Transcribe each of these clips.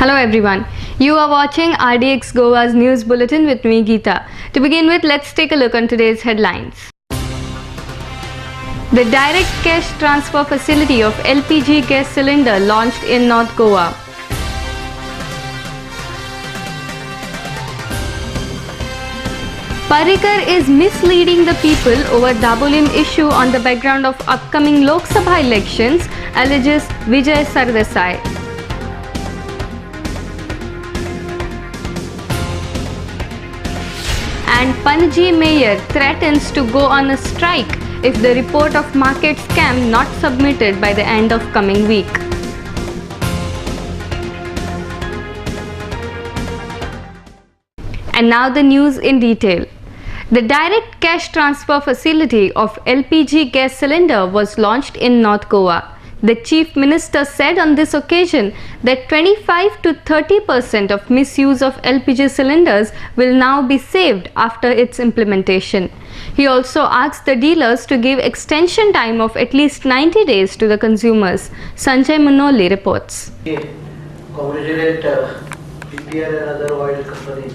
Hello everyone, you are watching RDX Goa's news bulletin with me Geeta. To begin with, let's take a look on today's headlines. The direct cash transfer facility of LPG gas cylinder launched in North Goa. Parrikar is misleading the people over Dabolim issue on the background of upcoming Lok Sabha elections, alleges Vijay Sardesai. And Panaji mayor threatens to go on a strike if the report of market scam not submitted by the end of coming week. And now the news in detail. The direct cash transfer facility of LPG gas cylinder was launched in North Goa. The Chief Minister said on this occasion that 25 to 30% of misuse of LPG cylinders will now be saved after its implementation. He also asked the dealers to give extension time of at least 90 days to the consumers. Sanjay Manoli reports. Congratulate BPL and other oil companies,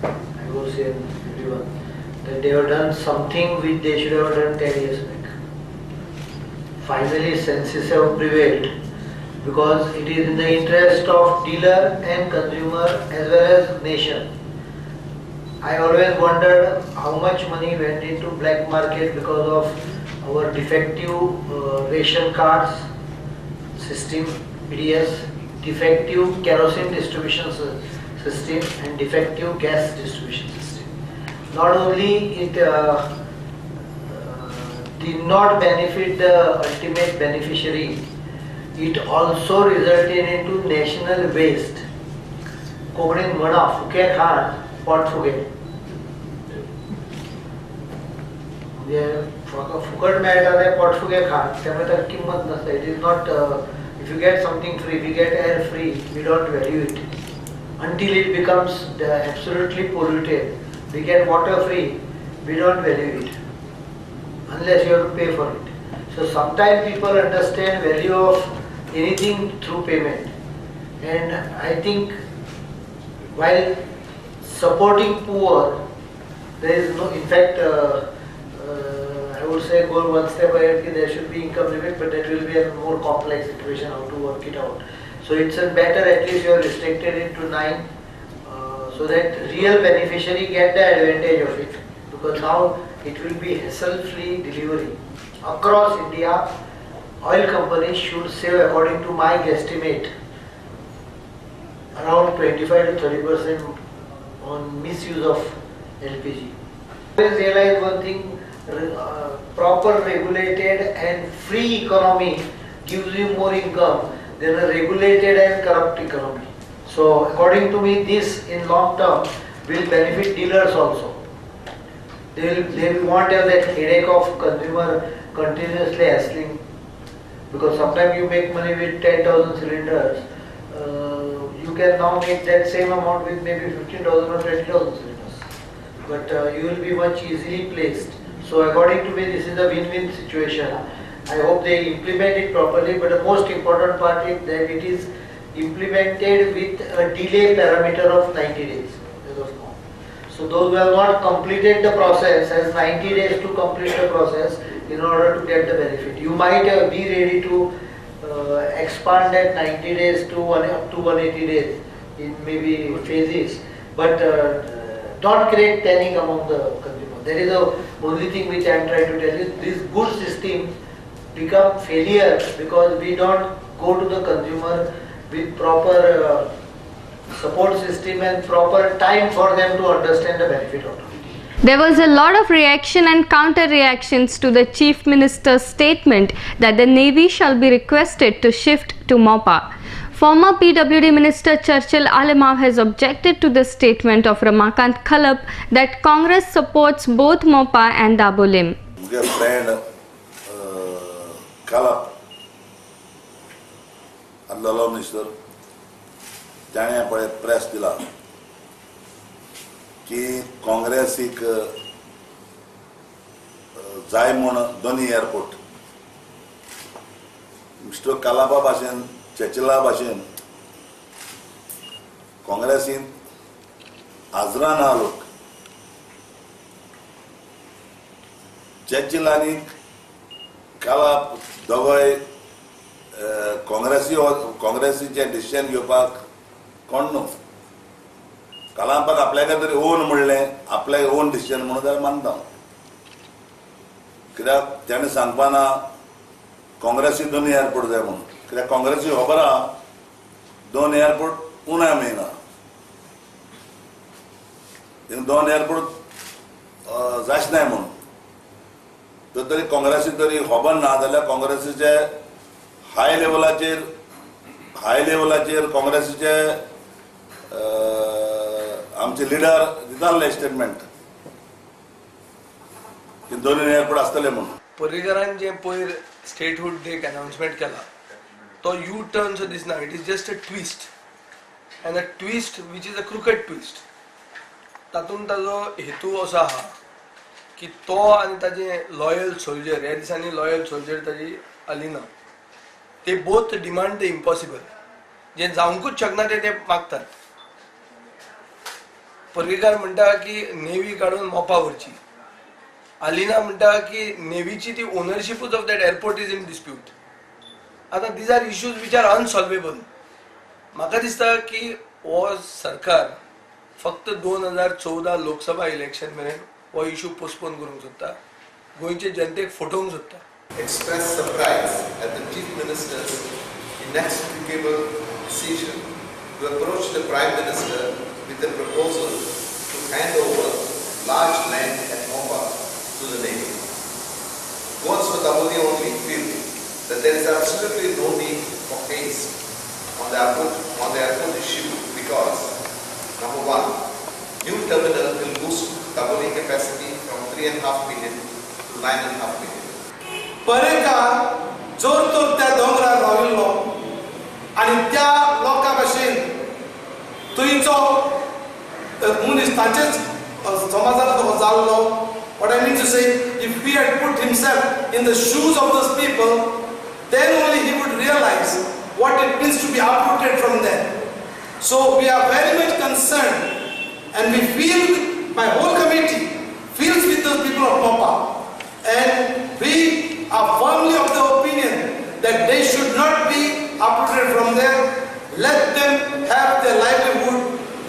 I would say everyone, that they have done something which they should have done 10 years back. Finally, senses have prevailed because it is in the interest of dealer and consumer as well as nation. I always wondered how much money went into black market because of our defective ration cards system, PDS, defective kerosene distribution system and defective gas distribution system. Not only it did not benefit the ultimate beneficiary, it also resulted into national waste. कोंकणीन म्हणा फुके खाण pot फुगे. म्हणजे फुकट मेळटा ते pot फुगे खाण त्यामुळे ताका किंमत नसता. It is not if you get something free, we get air free, we don't value it until it becomes absolutely polluted. We get water free, we don't value it unless you have to pay for it. So sometimes people understand value of anything through payment, and I think while supporting poor, there is no, in fact I would say go one step ahead, there should be income limit, but that will be a more complex equation how to work it out. So it's better at least you are restricted it to 9 so that real beneficiary get the advantage of it, because now it will be hassle-free delivery. Across India, oil companies should save, according to my guesstimate, around 25 to 30% on misuse of LPG. Always realize one thing, proper regulated and free economy gives you more income than a regulated and corrupt economy. So according to me, this in long term will benefit dealers also. They will won't have that headache of consumer continuously hassling, because sometimes you make money with 10,000 cylinders, you can now make that same amount with maybe 15,000 or 20,000 cylinders, but you will be much easily placed. So according to me, this is a win-win situation. I hope they implement it properly, but the most important part is that it is implemented with a delay parameter of 90 days as of now. So those who have not completed the process has 90 days to complete the process in order to get the benefit. You might be ready to expand that 90 days to up to 180 days in maybe phases, but don't create panic among the consumers. That is the only thing which I am trying to tell you. This good system become failure because we don't go to the consumer with proper support system and proper time for them to understand the benefit of it. There was a lot of reaction and counter-reactions to the Chief Minister's statement that the Navy shall be requested to shift to Mopa. Former PWD Minister Churchill Alimov has objected to the statement of Ramakant Khalap that Congress supports both Mopa and Dabolim. My friend Khalap, Allah Minister, जाने पड़े press दिला कि कांग्रेस एक जाय म्हण दोनी airport mister कालाबा भाशेन चर्चिला भाशेन काँग्रेसीन आजरा ना लोक जड्जीलांनी काला दोगोय काँग्रेसीचे डिसिजन घेवपाक कोण न्हू कालांपाक आपल्याक तरी ओन म्हणलें आपल्याक ओन डिसिजन म्हणून जाल्यार मानता कित्याक तेणें सांगपाना काँग्रेसी 2 एअरपोर्ट जाय म्हणून कित्याक काँग्रेसी खबर आहा 2 एअरपोर्ट उण्या मेळना 2 एअरपोर्ट जायच नाय म्हणून तरी काँग्रेसी तरी खबर ना जाल्यार काँग्रेसीचे हाय लेवलाचेर काँग्रेसीचे आमचे लिडर दिताले स्टेटमेंट की 2 एअरपोर्ट आसतले म्हणून पर्रीकरान जे पयर स्टेटहूड डेक अनाउन्समेंट केला तो यू टर्न सो दिसना it is just a twist and a twist which is a crooked twist तातूंत ताजो हेतू असो आहा की तो आनी ताजे लॉयल सोल्जर ह्या दिसांनी लॉयल सोल्जर ताजी अलिना ते बोथ डिमांड द इम्पॉसिबल जे जावंकूच शकना ते मागतात पर्रीकार म्हणटा की नेवी काडून मोपा व्हरची अलिना म्हणटा की नेवीची ती ओनरशिपूच of that airport is in dispute आतां these are issues which are unsolvable म्हाका दिसता की हो सरकार फक्त 2014 लोकसभा इलेक्शन मेरेन हो इश्यू पोस्टपोन करूंक सोदता गोंयचे जनतेक फटोवंक सोदता express surprise at the Chief Minister's inexplicable decision to approach the Prime Minister with a proposal to hand over large land at Mopa to the Navy. Goans for Daboli only feel that there is absolutely no need for haste on the airport issue because, number one, new terminal will boost Daboli capacity from 3.5 million to 9.5 million. Parrikar जोर तोर त्या दोंगरार राविल्लो आनी त्या लोकां भाशेन थंयचो मनीस तांचेच समाजांतलो हो जाल्लो what I mean to say if he had put himself in the shoes of those people then only he would realize what it means to be uprooted from them. So we are very much concerned and we feel, my whole committee feels with those people of Mopa and we are firmly of the opinion that they should not be uprooted from there. Let them have their livelihood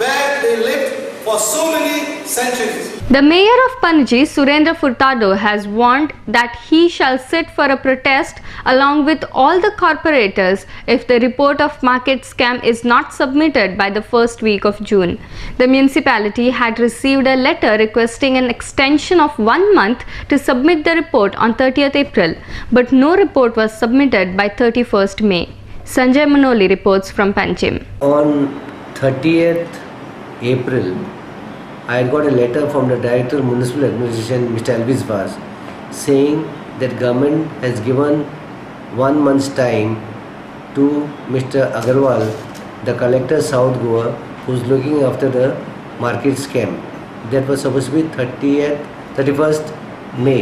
where they lived for so many centuries. The mayor of Panaji, Surendra Furtado, has warned that he shall sit for a protest along with all the corporators if the report of market scam is not submitted by the first week of June. The municipality had received a letter requesting an extension of 1 month to submit the report on 30th April, but no report was submitted by 31st May. Sanjay Manoli reports from Panchim. On 30th April, I got a letter from the Director of Municipal Administration, Mr. Elvis Vaz, saying that government has given 1 month's time to Mr. Agarwal, the collector South Goa, who is looking after the market scam. That was supposed to be 31st May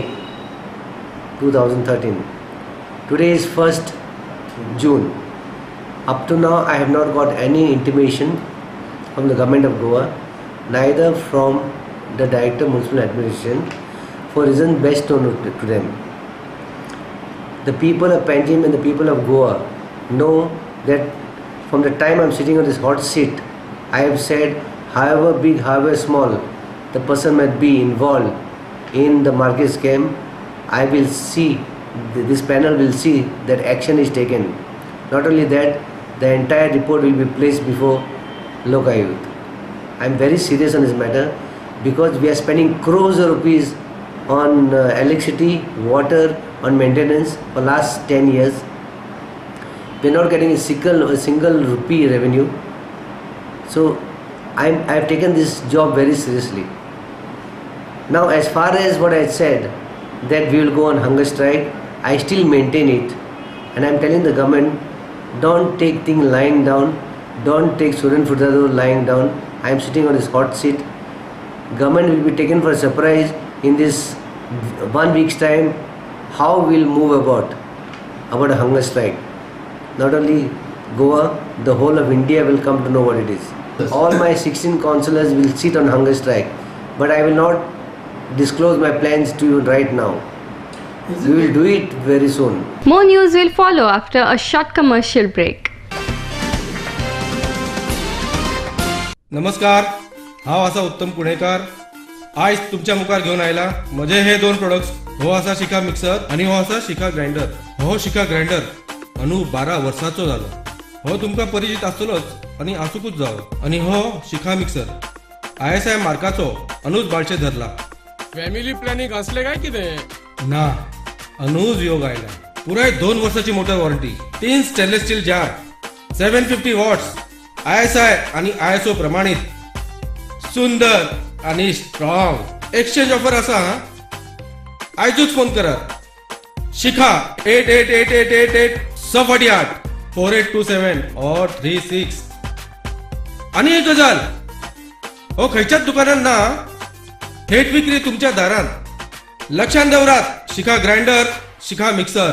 2013. Today is 1st June. Up to now, I have not got any intimation from the government of Goa, neither from the Director of Municipal Administration, for reason best known to them. The people of Panjim and the people of Goa know that from the time I am sitting on this hot seat, I have said, however big, however small the person might be involved in the market scam, I will see, this panel will see that action is taken. Not only that, the entire report will be placed before Lok Ayukt. I am very serious on this matter because we are spending crores of rupees on electricity, water, on maintenance for last 10 years. We are not getting a single rupee revenue. So I have taken this job very seriously. Now, as far as what I said, that we will go on hunger strike, I still maintain it, and I am telling the government, don't take things lying down, don't take Surendra Furtado lying down. I am sitting on this hot seat. Government will be taken for a surprise in this 1 week's time. How we'll move about a hunger strike. Not only Goa, the whole of India will come to know what it is. All my 16 councillors will sit on hunger strike, but I will not disclose my plans to you right now. We will do it very soon. More news will follow after a short commercial break. नमस्कार, हांव आसा उत्तम कुणेकार. आयज तुमच्या मुखार घेवन आयला म्हजे हे दोन प्रोडक्ट्स. हो आसा शिका मिक्सर आणि हो आसा शिका ग्राइंडर. हो शिका ग्राइंडर अंदू 12 वर्सांचो जालो. हो तुमकां परिचित आसतलोच आणि आसूकूच जावो. आणि हो शिका मिक्सर ISI मार्काचो अंदूच बाळशे धरला. फॅमिली प्लॅनिंग असले काय कितें ना, अंदूच योग आयला. पुराय 2 वर्साची motor warranty, 3 stainless steel jar, 750 watts, ISI आणि ISO प्रमाणित, सुंदर आणि स्ट्रॉंग. एक्सचेंज ऑफर आसा. आयजूच फोन करात. शिखा 888888 648 4827 और 36. आणि एक गजाल, हो खंयच्याच दुकानात ना, थेट विक्री तुमच्या दारात. लक्षात दवरात. Shikha grinder, Shikha mixer.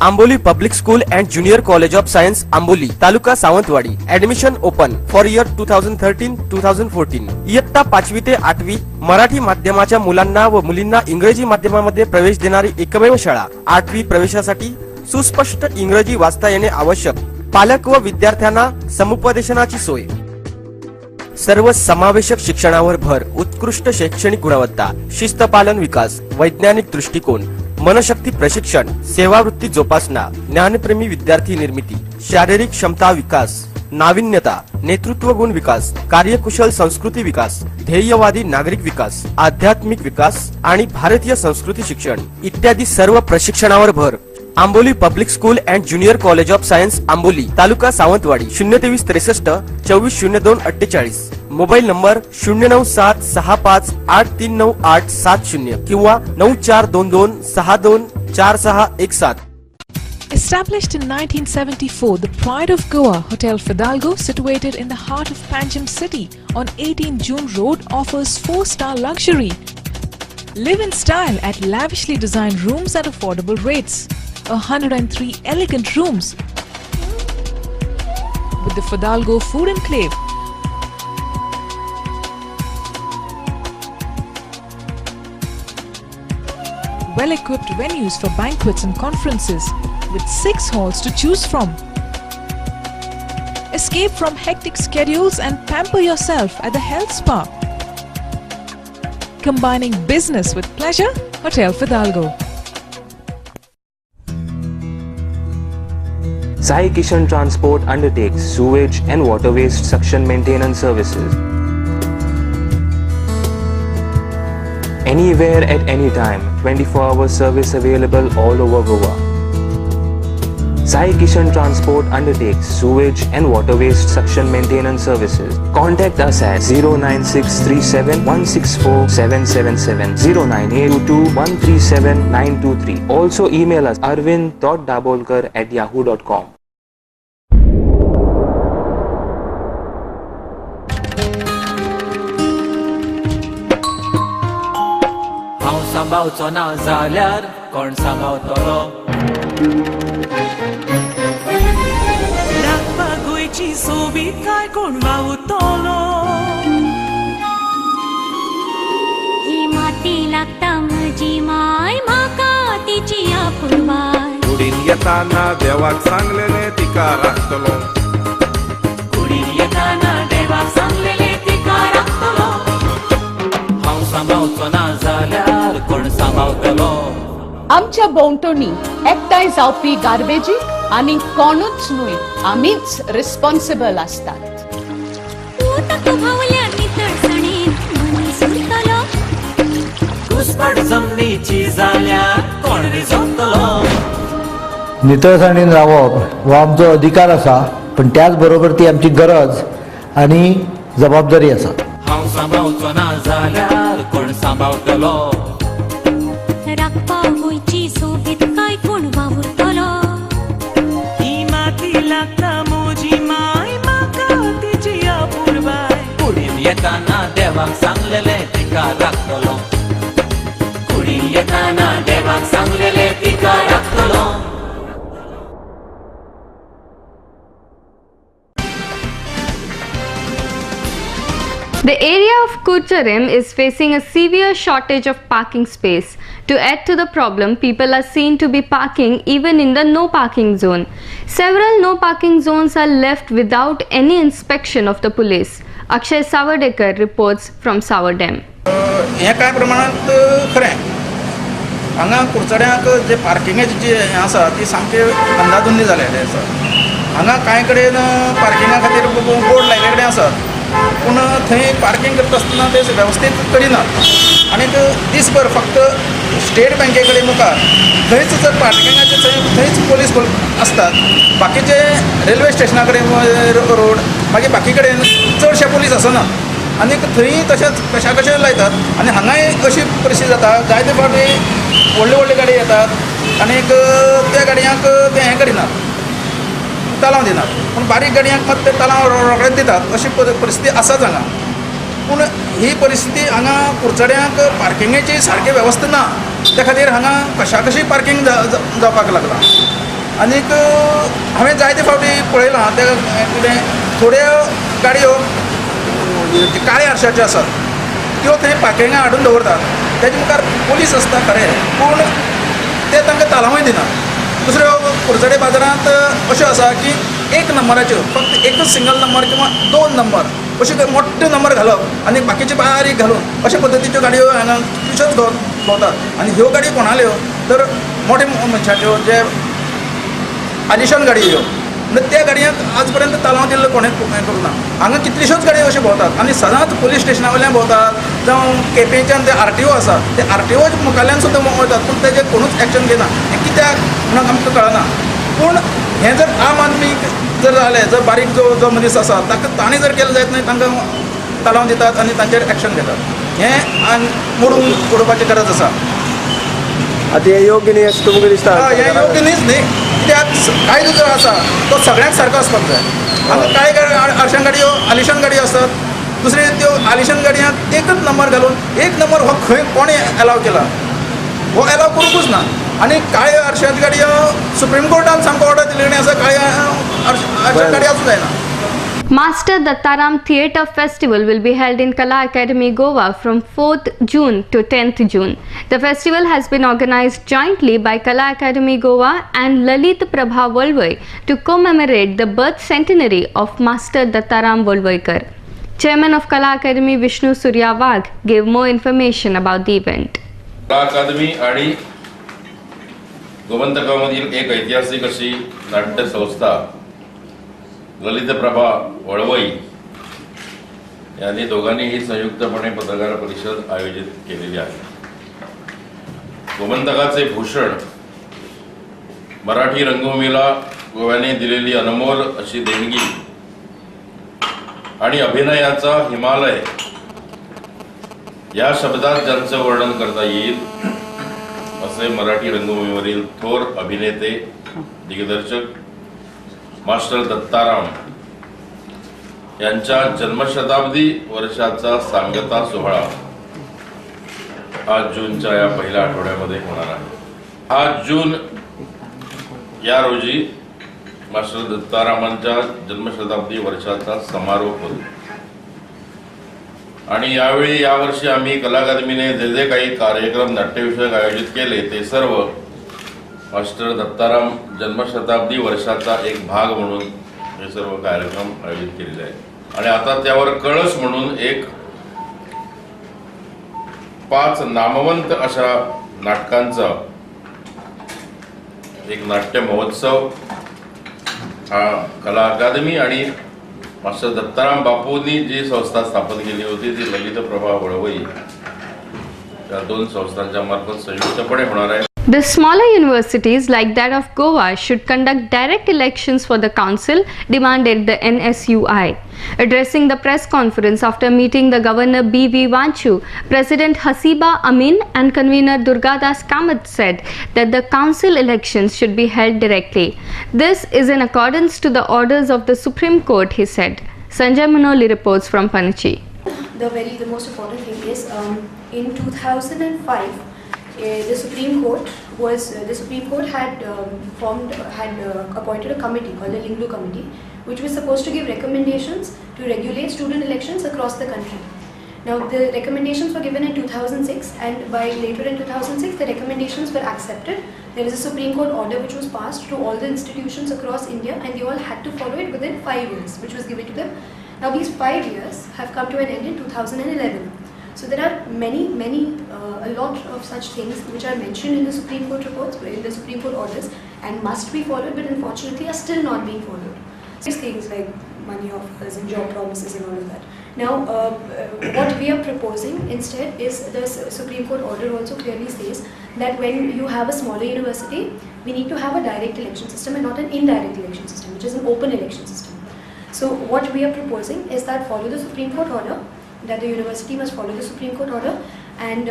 Amboli public school and junior college of science Amboli, taluka Sawantwadi. Admission open for year 2013-2014. इयत्ता 5वी ते 8वी मराठी माध्यमाच्या मुलांना व मुलींना इंग्रजी माध्यमामध्ये प्रवेश देणारी एकमेव शाळा. 8वी प्रवेशासाठी सुस्पष्ट इंग्रजी वाचता येणे आवश्यक. पालक व विद्यार्थ्यांना समुपदेशनाची सोय. सर्व समावेशक शिक्षणावर भर. उत्कृष्ट शैक्षणिक गुणवत्ता, शिस्तपालन विकास, वैज्ञानिक दृष्टिकोन, मनशक्ती प्रशिक्षण, सेवावृत्ती जोपासना, ज्ञानप्रेमी विद्यार्थी निर्मिती, शारीरिक क्षमता विकास, नाविन्यता, नेतृत्व गुण विकास, कार्यकुशल संस्कृती विकास, ध्येयवादी नागरिक विकास, आध्यात्मिक विकास आणि भारतीय संस्कृती शिक्षण इत्यादी सर्व प्रशिक्षणावर भर. Amboli public school and junior college of science Amboli, taluka Sawantwadi. 023 63 24 02 48. Mobile number 097 65 8398 70 किंवा 9422 62 4617. Established in 1974, the Pride of Goa, Hotel Fidalgo, situated in the heart of Panjim city on 18 June Road, offers 4-star luxury. Live in style at lavishly designed rooms at affordable rates. 103 elegant rooms with the Fidalgo Food Enclave. Well-equipped venues for banquets and conferences with 6 halls to choose from. Escape from hectic schedules and pamper yourself at the health spa. Combining business with pleasure, Hotel Fidalgo. Sai Kishan Transport undertakes sewage and water waste suction maintenance services. Anywhere at any time, 24-hour service available all over Goa. Sai Kishan Transport undertakes sewage and water waste suction maintenance services. Contact us at 09637164777, 09822137923. Also email us arvind.dabolkar@yahoo.com. सांभाळचो ना जाल्यार कोण सांभाळतलो. लागपाक गोंयची सोबीत काय कोण वावुरतलो. ही माती लागता म्हजी माय, म्हाका तिची आपुरबाय. कुडीन येताना देवाक सांगलेले तिका राखतलो. कुडीन येताना देवाक सांगलेले तिका राखतलो. हांव सांभाळचो ना जाल्यार कोण सांभाळतलो. आमच्या भोंवतणी एकठांय जावपी गार्बेजीक आनी कोणूच न्हय, आमीच रिस्पॉन्सिबल आसतात. घुसपट जमनीची जाल्यार कोण रिजवतलो. नितळसाणीन रावप हो आमचो अधिकार आसा, पण त्याच बरोबर ती आमची गरज आणि जबाबदारी आसा. हांव सांभाळचो ना जाल्यार कोण सांभाळतलो. राखपाक गोंयची सोबीत काय कोण वावुरतलो. ही माती लागता म्हजी माय, म्हाका तिची आपुरबाय. कुडीन येताना देवाक सांगलेले तिका राखतलो. कुडीन येताना देवाक सांगलेले तिका राखतलो. The area of Kurcharim is facing a severe shortage of parking space. To add to the problem, people are seen to be parking even in the no parking zone. Several no parking zones are left without any inspection of the police. Akshay Savadekar reports from Savardem. हे काय प्रमाणात खरें हांगा कुडचड्यांक जे पार्किंगाची जी हें आसा ती सामकी अंधाधुंदी जालेली आसा. हांगा कांय कडेन पार्किंगा खातीर बोर्ड लायले कडेन आसात पूण थंय पार्किंग करता आसतना ते वेवस्थीत करिनात आनी दीसभर फक्त स्टेट बँके कडेन मुखार थंयच जर पार्किंगाचे थंयच पोलीस आसतात. बाकीचे रेल्वे स्टेशना कडेन रोड मागीर बाकी कडेन चडशे पोलीस आसनात आनी थंय तशेंच कशा लायतात आनी हांगाय अशी परिस्थिती जाता. जायते फावटी व्हडले गाडी येतात आनी त्या गाडयांक ते हें करिनात तलाव दिनात पूण बारीक गाडयांक मात ते तलाव रोखडेच दितात अशी परिस्थिती आसाच हांगा. पूण ही परिस्थिती हांगा कुडचड्यांक पार्किंगेची सारकी वेवस्था ना त्या खातीर हांगा कशी पार्किंग जावपाक लागला. आनीक हांवें जायते फावटी पळयलां ते कितें थोड्यो गाडयो काळ्या आरशाच्यो आसात त्यो थंय पार्किंगां हाडून दवरतात. तेजे मुखार पोलीस आसता खरें पूण ते तांकां तलावय दिनात. दुसऱ्यो कुडचडे बाजारांत अश्यो आसा की एक नंबराच्यो फक्त एकच सिंगल नंबर किंवा 2 नंबर अशे मोठे नंबर घालप आनी बाकीचे बारीक घालून अशे पद्दतीच्यो गाडयो हांगा कितल्योश्योच भोंवतात. आनी ह्यो गाडयो कोणाल्यो तर मोठे मनशाच्यो जे आलिशान गाडयो ह्यो म्हणजे त्या गाडयांक आज पर्यंत तलाव दिल्लो कोणेंच हें करूं ना. हांगा कितल्योश्योच गाडयो अश्यो भोंवतात आनी सदांच पुलीस स्टेशना वयल्यान भोंवतात जावं केपेंच्यान ते RTO आसा ते RTO मुखारल्यान सुद्दां वयतात पूण तेजेर कोणूच एक्शन घेना. हें कित्याक म्हणून आमकां कळना. पूण हें जर आम आदमी जर जालें जर बारीक जो मनीस आसा ताणें जर केलें जायत न्हय तांकां तलाव दितात आनी तांचेर एक्शन घेतात. हें मोडून उडोवपाची गरज आसा. आता हे योग्य न्ही अशें तुमकां दिसता? हें योग्य न्हीच न्ही. कित्याक कायदो जो आसा तो सगळ्यांक सारको आसपाक जाय. हांगा कांय आरशान गाडयो आलिशान गाडयो आसतात दुसरे त्यो आलिशान गाडयांक एकच नंबर घालून एक नंबर हो खंय कोणें एलाव केला हो एलाव करूंकूच ना. आनी काळ्यो आरशांच्यो गाडयो सुप्रीम कोर्टान सामको ऑर्डर दिल्ली कडेन आसा काळ्या आरशान गाडयो आसूं जायना. Master Dattaram Theatre Festival will be held in Kala Academy, Goa from 4th June to 10th June. The festival has been organized jointly by Kala Academy, Goa and Lalit Prabha Volvoy to commemorate the birth centenary of Master Dattaram Volvoykar. Chairman of Kala Academy, Vishnu Surya Wagh, gave more information about the event. Kala Academy आणि गोमंतकामधील एक ऐतिहासिक अशी नाट्य संस्था ललित प्रभा वळवई यांनी दोघांनीही संयुक्तपणे पत्रकार परिषद आयोजित केलेली आहे. गोमंतकाचे भूषण मराठी रंगभूमीला गोव्याने दिलेली अनमोल अशी देणगी आणि अभिनयाचा हिमालय या शब्दात ज्यांचं वर्णन करता येईल असे मराठी रंगभूमीवरील थोर अभिनेते दिग्दर्शक मास्टर दत्ताराम यांच्या जन्मशताब्दी वर्षाचा सांगता सोहळा 8 जूनच्या या पहिल्या आठवड्यामध्ये होणार आहे. 8 जून या रोजी मास्टर दत्तारामांच्या जन्मशताब्दी वर्षाचा समारोप होतो आणि यावेळी यावर्षी आम्ही कला अकादमीने जे काही कार्यक्रम नाट्यविषयक आयोजित केले ते सर्व मास्टर दत्ताराम जन्मशताब्दी वर्षाचा एक भाग म्हणून हे सर्व कार्यक्रम आयोजित केलेले आहेत. आणि आता त्यावर कळस म्हणून एक 5 नामवंत अशा नाटकांचा एक नाट्य महोत्सव हा कला अकादमी आणि मास्टर दत्ताराम बापूंनी जी संस्था स्थापन केली होती ती ललित प्रभा वळवई या 2 संस्थांच्या मार्फत संयुक्तपणे होणार आहे. The smaller universities like that of Goa should conduct direct elections for the council, demanded the NSUI. Addressing the press conference after meeting the Governor B.V. Vanchu, President Hasiba Amin and convener Durgadas Kamath said that the council elections should be held directly. This is in accordance to the orders of the Supreme Court, he said. Sanjay Manoli reports from Panachi. The most important thing is in 2005 the Supreme Court had appointed a committee called the Lingdu Committee, which was supposed to give recommendations to regulate student elections across the country. Now the recommendations were given in 2006, and by later in 2006 the recommendations were accepted. There is a Supreme Court order which was passed to all the institutions across India, and they all had to follow it within 5 years, which was given to them. Now these 5 years have come to an end in 2011. So there are a lot of such things which are mentioned in the Supreme Court reports, in the Supreme Court orders, and must be followed, but unfortunately are still not being followed. These things like money offers and job promises and all of that. Now, what we are proposing instead is, the Supreme Court order also clearly says that when you have a smaller university, we need to have a direct election system and not an indirect election system, which is an open election system. So what we are proposing is that follow the Supreme Court order, that the university must follow the Supreme Court order, and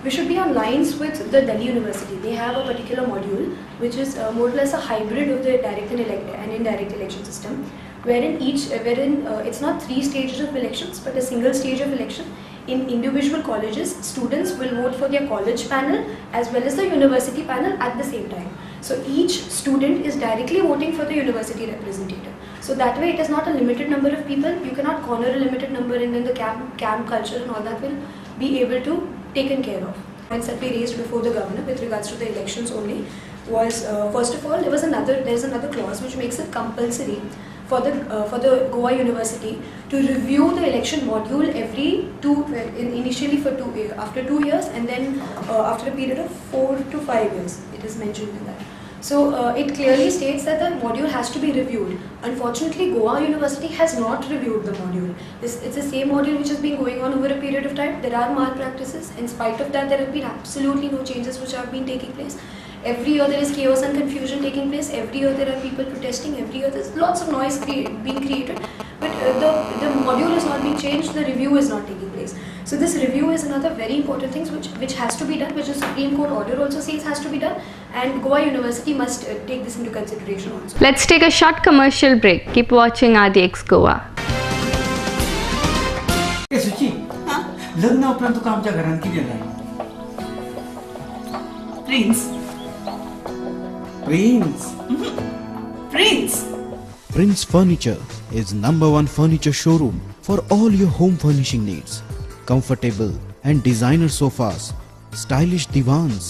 we should be on lines with the Delhi University. They have a particular module which is more or less a hybrid of the direct and indirect election system, wherein it's not 3 stages of elections but a single stage of election. In individual colleges, students will vote for their college panel as well as the university panel at the same time. So each student is directly voting for the university representative. So that way it is not a limited number of people. You cannot corner a limited number, and then the camp culture and all that will be able to taken care of. Points that we raised before the governor with regards to the elections only was, first of all, there is another clause which makes it compulsory for the Goa University to review the election module initially after 2 years, and then after a period of 4 to 5 years. It is mentioned in that. So it clearly states that the module has to be reviewed. Unfortunately, Goa University has not reviewed the module. It's the same module which has been going on over a period of time. There are malpractices. In spite of that, there have been absolutely no changes which have been taking place. Every year there is chaos and confusion taking place. Every year there are people protesting. Every year there's lots of noise being created. But the module is not being changed. The review is not taking place. So this review is another very important thing which has to be done, which the Supreme Court order also says has to be done, and Goa University must take this into consideration also. Let's take a short commercial break. Keep watching RDX Goa. सुची लग्न उपरांत तुका आमच्या घरान कितें जाय? Prince. Prince. Prince. Prince Furniture is #1 furniture showroom for all your home furnishing needs. Comfortable and designer sofas, stylish divans,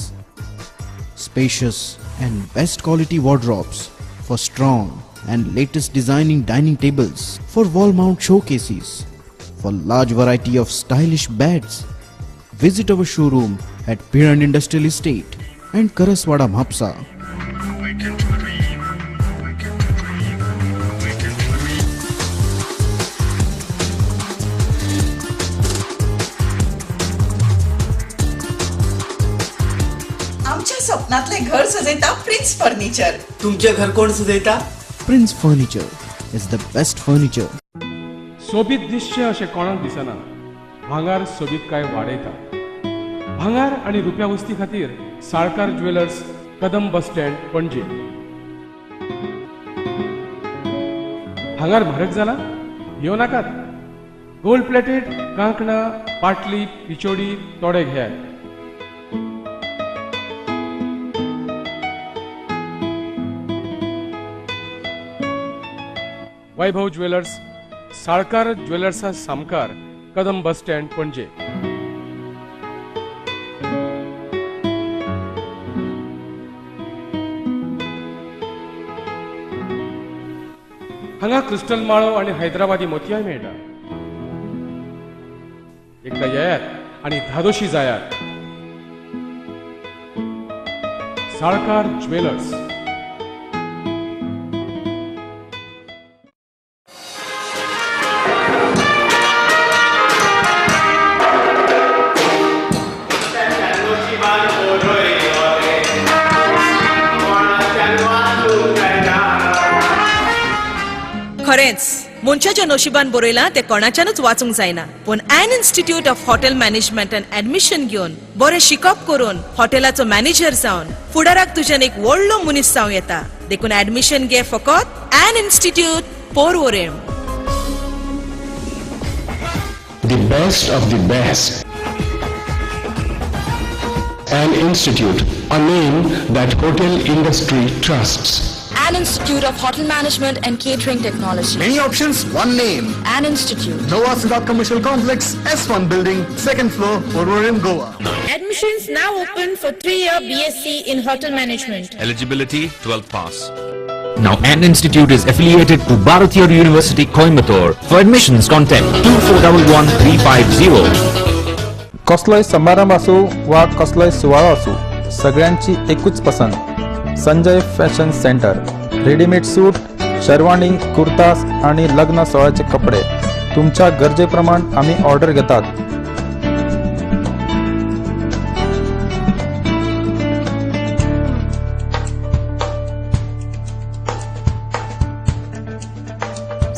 spacious and best quality wardrobes, for strong and latest designing dining tables, for wall mount showcases, for large variety of stylish beds. Visit our showroom at Piran Industrial Estate and Karaswada Mhapsa. स्वप्नातले घर सजयता prince furniture. तुमचे घर कोण सजयता? Prince Furniture is the best furniture. सोबीत दिसचे अशें कोणाक दिसना. भांगार सोबीत काय वाडयता. भांगार आनी रुप्या वस्ती खातीर साळकार ज्वेलर्स, कदम बस स्टँड, पणजे. भांगार म्हारग जाला? येवं नाकात. गोल्ड प्लेटेड कांकणां, पाटली, पिचोडी तोडे घेयात. वैभव ज्वेलर्स, साळकार ज्वेलर्सा सामकार, कदम बस स्टँड, पणजे. हांगा क्रिस्टल माळो आणि हैदराबादी मोतयाय मेळटा. एकदा येयात आणि धादोशी जायात. साळकार ज्वेलर्स. खरेंच मनशाच्या नशिबान बरयलां ते कोणाच्यानूच वाचूंक जायना. पूण an institute of hotel management and admission घेवन बरें शिकप करून हॉटेलाचो मॅनेजर जावन फुडाराक तुज्यान एक व्हडलो मनीस जावं येता. देखून ऍडमिशन घे फकत an institute, Porvorim. The best of the best. An institute, a name that hotel industry trusts. An Institute of Hotel Management and Catering Technology. Many options, one name. An Institute. Nova Siddharth Commercial Complex, S1 Building, 2nd floor, Porvorim, Goa. Admissions now open for 3-year BSc in Hotel Management. Eligibility 12th pass. Now An Institute is affiliated to Bharatiya University, Coimbatore. For admissions, contact 2411-350. कसलोय समारंभ असो वा कसलोय सुवाळो असो सगळ्यांची एकूच पसंत Sanjay fashion centre. Readymade suit, sherwani, kurtas आणि लग्न सोहळ्याचे कपडे तुमच्या गरजेप्रमाण आम्ही ऑर्डर घेतात.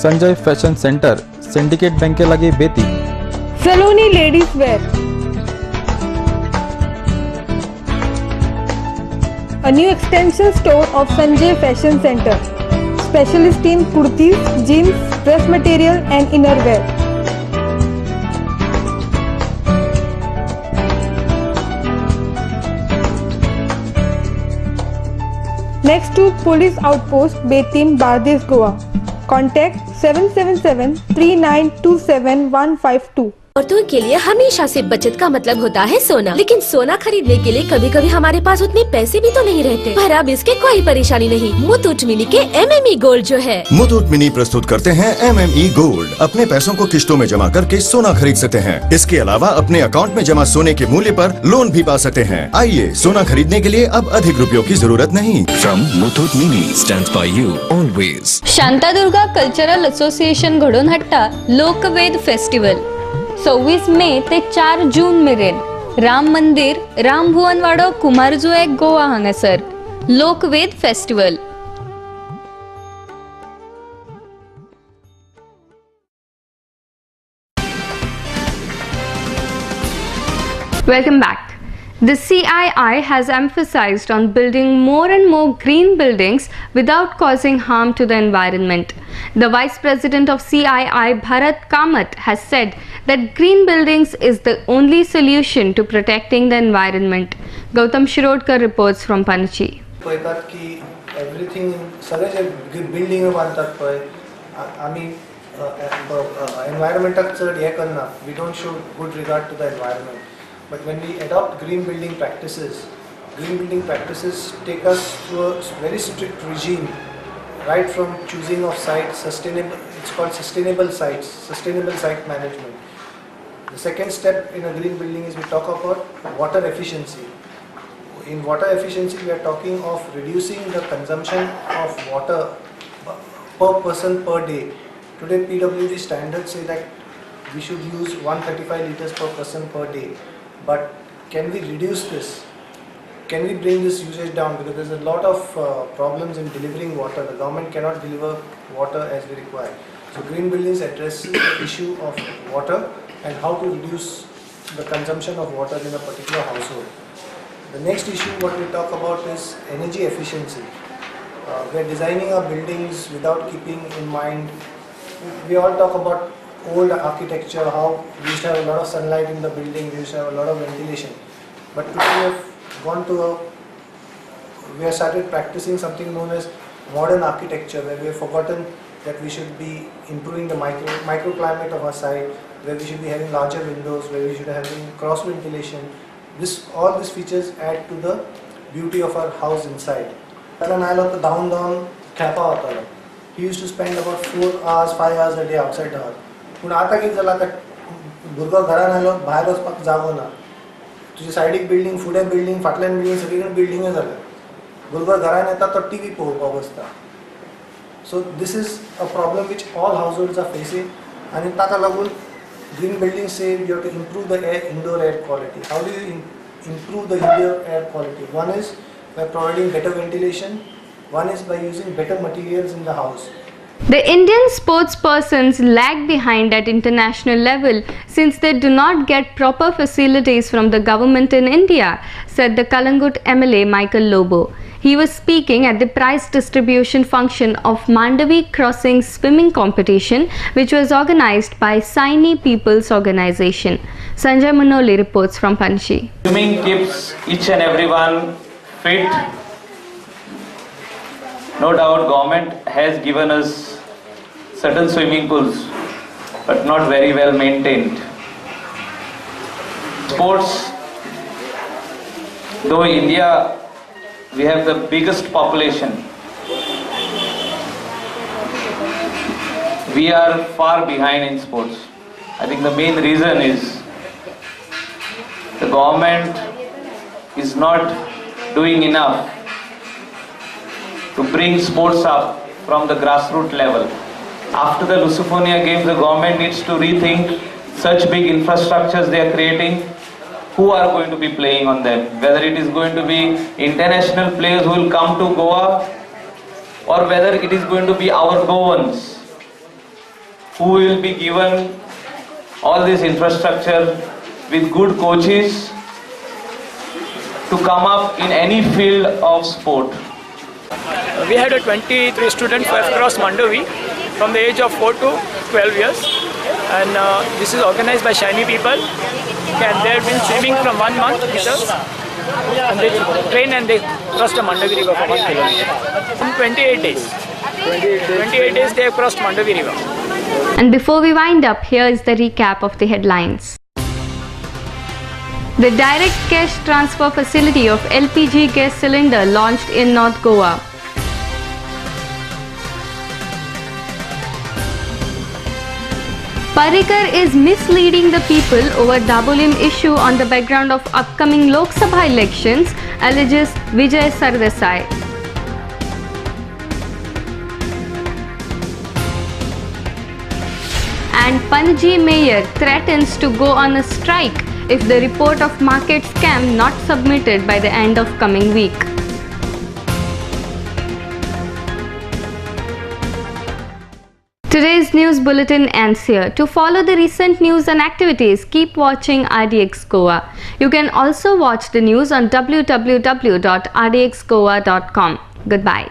संजय फॅशन सेंटर, सिंडिकेट बँके लागी बेती. Saloni ladies wear. A new extension store of Sanjay Fashion Center, specialist in kurtis, jeans, dress material and innerwear. Next to Police Outpost, Betim, Bardes, Goa. Contact 777-3927-152. औरतों के लिए हमेशा से बचत का मतलब होता है सोना, लेकिन सोना खरीदने के लिए कभी कभी हमारे पास उतने पैसे भी तो नहीं रहते। पर अब इसके कोई परेशानी नहीं। मुथूट मिनी के MME गोल्ड जो है, मुथूट मिनी प्रस्तुत करते हैं MME गोल्ड। अपने पैसों को किश्तों में जमा करके सोना खरीद सकते हैं। इसके अलावा अपने अकाउंट में जमा सोने के मूल्य पर लोन भी पा सकते हैं। आइए, सोना खरीदने के लिए अब अधिक रुपयों की जरूरत नहीं। From Muthoot Mini stands by you always. Shantadurga cultural association घडोवन हाडटा लोकवेद फेस्टिवल 26 मे ते 4 जून मेरेन राम मंदिर, रामभुवन वाडो, कुमारजुएक, गोवा हांगासर लोकवेद festival. Welcome back. The CII has emphasized on building more and more green buildings without causing harm to the environment. The Vice President of CII, Bharat Kamath, has said that green buildings is the only solution to protecting the environment. Gautam Shirodkar reports from Panachi. पळयतात की everything सगळे जे building बांदतात पळय आमी एनवायरमेंटाक चड हे करना. We don't show good regard to the environment. But when we adopt green building practices take us through a very strict regime, right from choosing of sites, it's called sustainable sites, sustainable site management. The second step in a green building is we talk about water efficiency. In water efficiency, we are talking of reducing the consumption of water per person per day. Today, PWD standards say that we should use 135 liters per person per day. But can we reduce this? Can we bring this usage down? Because there's a lot of problems in delivering water. The government cannot deliver water as we require. So green buildings addresses the issue of water and how to reduce the consumption of water in a particular household. The next issue what we talk about is energy efficiency. We are designing our buildings without keeping in mind. We all talk about old architecture, how we used to have a lot of sunlight in the building, we used to have a lot of ventilation. But today we have started practicing something known as modern architecture, where we have forgotten that we should be improving the microclimate of our site, where we should be having larger windows, where we should be having cross ventilation. All these features add to the beauty of our house inside. He used to spend about 4 hours, 5 hours a day outside the house. पूण आतां कितें जालां आतां भुरगो घरान आयलो भायर वचपाक जागो ना. तुजी सायडीक बिल्डींग, फुडें बिल्डींग, फाटल्यान बिल्डींग, सगळी कडेन बिल्डींगूय जाल्या. भुरगो घरान येता तो TV पळोवपाक बसता. So this is a problem which all households are facing. आनी ताका लागून green building say you have to improve the indoor air quality. How do you improve the indoor air quality? One is by providing better ventilation. One is by using better materials in the house. The Indian sportspersons lag behind at international level since they do not get proper facilities from the government in India, said the Kalangut MLA Michael Lobo. He was speaking at the prize distribution function of Mandavi Crossing swimming competition, which was organized by Saini People's Organization. Sanjay Manoli reports from Panchi. Swimming keeps each and everyone fit No doubt government has given us certain swimming pools, but not very well maintained. Sports, though India, we have the biggest population, we are far behind in sports. I think the main reason is the government is not doing enough to bring sports up from the grassroots level. After the Lusophonia Games, the government needs to rethink such big infrastructures they are creating. Who are going to be playing on them? Whether it is going to be international players who will come to Goa, or whether it is going to be our Goans who will be given all this infrastructure with good coaches to come up in any field of sport. We had 23 students who have crossed Mandovi from the age of 4 to 12 years, and this is organized by Shiny people, and they have been swimming from 1 month with us, and they train and they crossed the Mandovi river for 1 kilometer. In 28 days. 28 days they have crossed Mandovi river. And before we wind up, here is the recap of the headlines. The direct cash transfer facility of LPG gas cylinder launched in North Goa. Parrikar is misleading the people over Dabolim issue on the background of upcoming Lok Sabha elections, alleges Vijay Sardesai. And Panaji mayor threatens to go on a strike if the report of market scam not submitted by the end of coming week. Today's news bulletin ends here. To follow the recent news and activities, keep watching RDX Goa. You can also watch the news on www.rdxgoa.com. Goodbye.